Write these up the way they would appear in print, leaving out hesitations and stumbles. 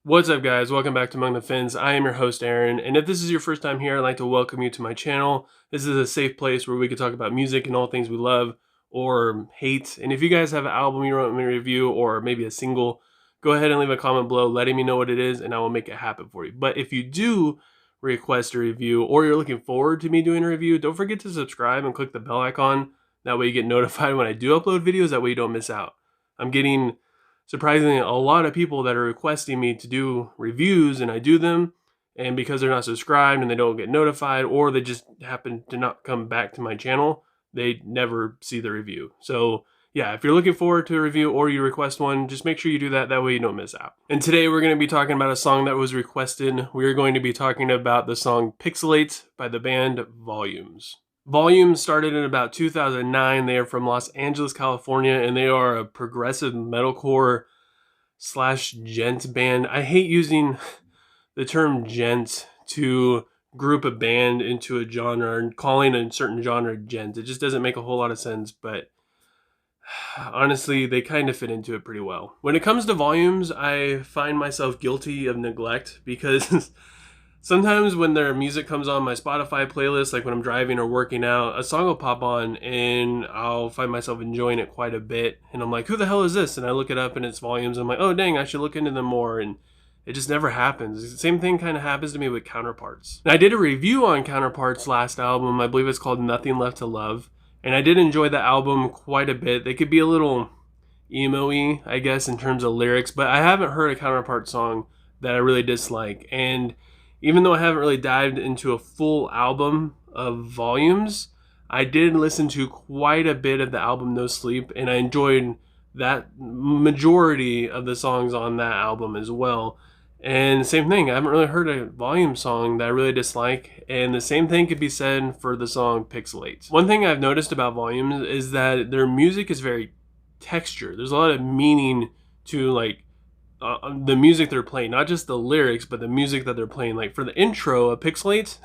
What's up, guys? Welcome back to Among the Fins. I am your host, Aaron, and if this is your first time here, I'd like to welcome you to my channel. This is a safe place where we can talk about music and all things we love or hate. And if you guys have an album you want me to review or maybe a single, go ahead and leave a comment below letting me know what it is, and I will make it happen for you. But if you do request a review or you're looking forward to me doing a review, don't forget to subscribe and click the bell icon. That way you get notified when I do upload videos. That way you don't miss out. I'm getting surprisingly a lot of people that are requesting me to do reviews, and I do them, and because they're not subscribed and they don't get notified, or they just happen to not come back to my channel, they never see the review. So yeah, if you're looking forward to a review or you request one, just make sure you do that. That way you don't miss out. And today we're going to be talking about a song that was requested. We're going to be talking about the song Pixelate by the band Volumes. Volumes started in about 2009. They are from Los Angeles, California, and they are a progressive metalcore slash gent band. I hate using the term gent to group a band into a genre and calling a certain genre gent. It just doesn't make a whole lot of sense, but honestly, they kind of fit into it pretty well. When it comes to Volumes, I find myself guilty of neglect because sometimes when their music comes on my Spotify playlist, like when I'm driving or working out, a song will pop on and I'll find myself enjoying it quite a bit. And I'm like, who the hell is this? And I look it up and it's Volumes. I'm like, oh dang, I should look into them more. And it just never happens. The same thing kind of happens to me with Counterparts. And I did a review on Counterparts' last album. I believe it's called Nothing Left to Love. And I did enjoy the album quite a bit. They could be a little emo-y, I guess, in terms of lyrics. But I haven't heard a Counterpart song that I really dislike. And even though I haven't really dived into a full album of Volumes, I did listen to quite a bit of the album No Sleep, and I enjoyed that majority of the songs on that album as well. And same thing, I haven't really heard a Volumes song that I really dislike, and the same thing could be said for the song Pixelate. One thing I've noticed about Volumes is that their music is very textured. There's a lot of meaning to the music they're playing, not just the lyrics, but the music that they're playing. Like for the intro of Pixelate,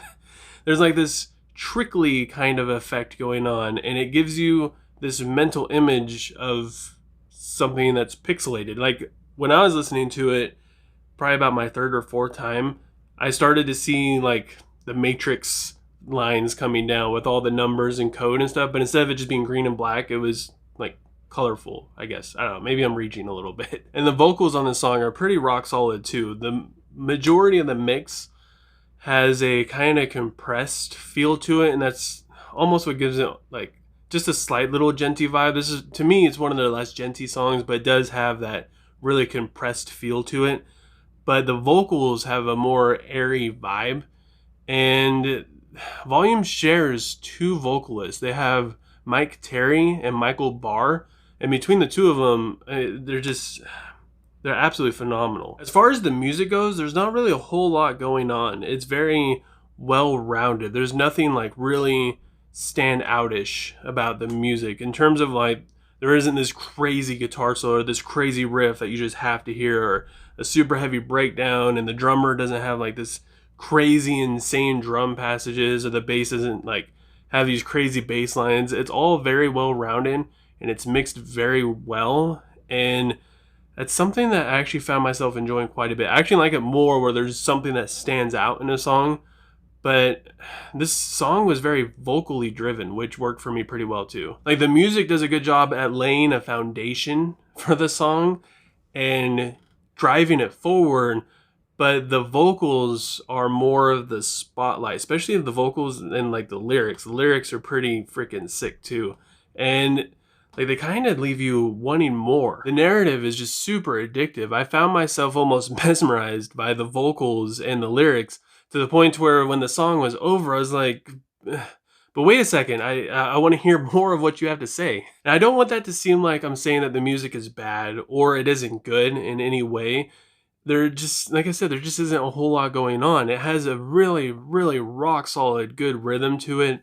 there's like this trickly kind of effect going on, and it gives you this mental image of something that's pixelated. Like when I was listening to it, probably about my third or fourth time, I started to see like the Matrix lines coming down with all the numbers and code and stuff, but instead of it just being green and black, it was like colorful, I guess. I don't know, maybe I'm reaching a little bit. And the vocals on this song are pretty rock solid too. The majority of the mix has a kind of compressed feel to it, and that's almost what gives it like just a slight little genty vibe. This is, to me, it's one of their less genty songs, but it does have that really compressed feel to it. But the vocals have a more airy vibe, and Volume shares two vocalists. They have Mike Terry and Michael Barr, and between the two of them, they're absolutely phenomenal. As far as the music goes, there's not really a whole lot going on. It's very well-rounded. There's nothing like really stand outish about the music in terms of like, there isn't this crazy guitar solo or this crazy riff that you just have to hear, or a super heavy breakdown, and the drummer doesn't have like this crazy insane drum passages, or the bass doesn't like have these crazy bass lines. It's all very well rounded and it's mixed very well, and that's something that I actually found myself enjoying quite a bit. I actually like it more where there's something that stands out in a song. But this song was very vocally driven, which worked for me pretty well too. Like the music does a good job at laying a foundation for the song and driving it forward, but the vocals are more of the spotlight, especially the vocals and like the lyrics. The lyrics are pretty freaking sick too. And like they kind of leave you wanting more. The narrative is just super addictive. I found myself almost mesmerized by the vocals and the lyrics, to the point where when the song was over, I was like, but wait a second, I want to hear more of what you have to say. And I don't want that to seem like I'm saying that the music is bad or it isn't good in any way. There just, like I said, there just isn't a whole lot going on. It has a really, really rock solid, good rhythm to it.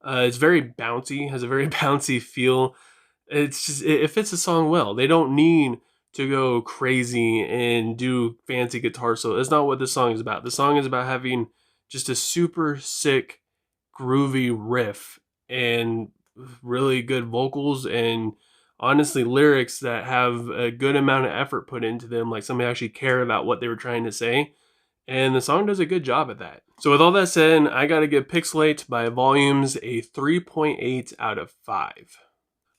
It's very bouncy, has a very bouncy feel. It's just, it fits the song well. They don't need to go crazy and do fancy guitar solo. That's not what the song is about. The song is about having just a super sick, groovy riff and really good vocals and honestly lyrics that have a good amount of effort put into them, like somebody actually cared about what they were trying to say. And the song does a good job at that. So with all that said, I gotta give Pixelate by Volumes a 3.8 out of 5.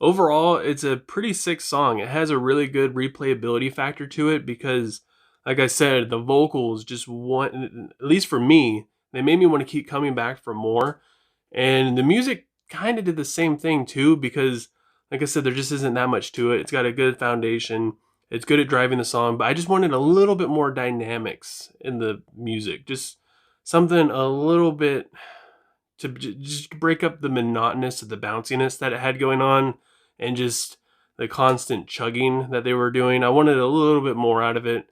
Overall, it's a pretty sick song. It has a really good replayability factor to it because, like I said, the vocals just want, at least for me, they made me want to keep coming back for more. And the music kind of did the same thing too because, like I said, there just isn't that much to it. It's got a good foundation. It's good at driving the song, but I just wanted a little bit more dynamics in the music. Just something a little bit to just break up the monotonous of the bounciness that it had going on and just the constant chugging that they were doing. I wanted a little bit more out of it.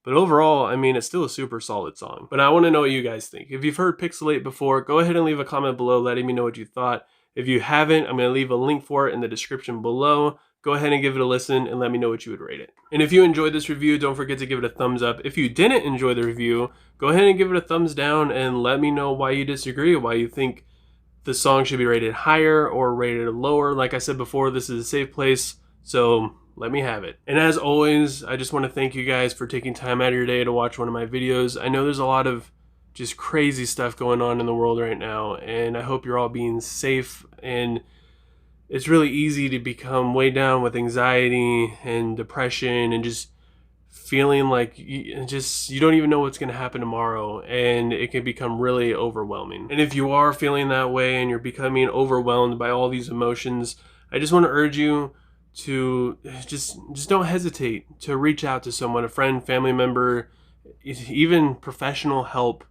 But overall, I mean, it's still a super solid song. But I want to know what you guys think. If you've heard Pixelate before, go ahead and leave a comment below letting me know what you thought. If you haven't, I'm going to leave a link for it in the description below. Go ahead and give it a listen and let me know what you would rate it. And if you enjoyed this review, don't forget to give it a thumbs up. If you didn't enjoy the review, go ahead and give it a thumbs down and let me know why you disagree, why you think the song should be rated higher or rated lower. Like I said before, this is a safe place, so let me have it. And as always, I just want to thank you guys for taking time out of your day to watch one of my videos. I know there's a lot of just crazy stuff going on in the world right now, and I hope you're all being safe. And it's really easy to become way down with anxiety and depression and just feeling like you don't even know what's going to happen tomorrow, and it can become really overwhelming. And if you are feeling that way and you're becoming overwhelmed by all these emotions, I just want to urge you to just don't hesitate to reach out to someone, a friend, family member, even professional help,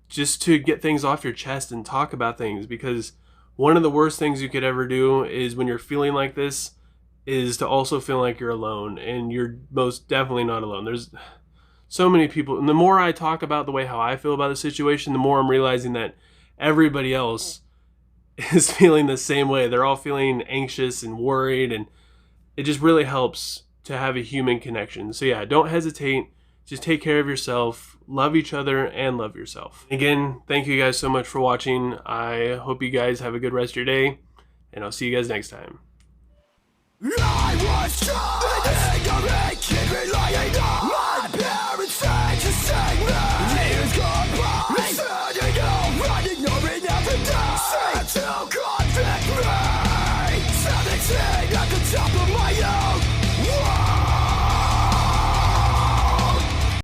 just to get things off your chest and talk about things. Because one of the worst things you could ever do is, when you're feeling like this, is to also feel like you're alone, and you're most definitely not alone. There's so many people, and the more I talk about the way how I feel about the situation, the more I'm realizing that everybody else is feeling the same way. They're all feeling anxious and worried, and it just really helps to have a human connection. So yeah, don't hesitate. Just take care of yourself, love each other, and love yourself. Again, thank you guys so much for watching. I hope you guys have a good rest of your day, and I'll see you guys next time. I was trying to make it relying on my parents' said to save me.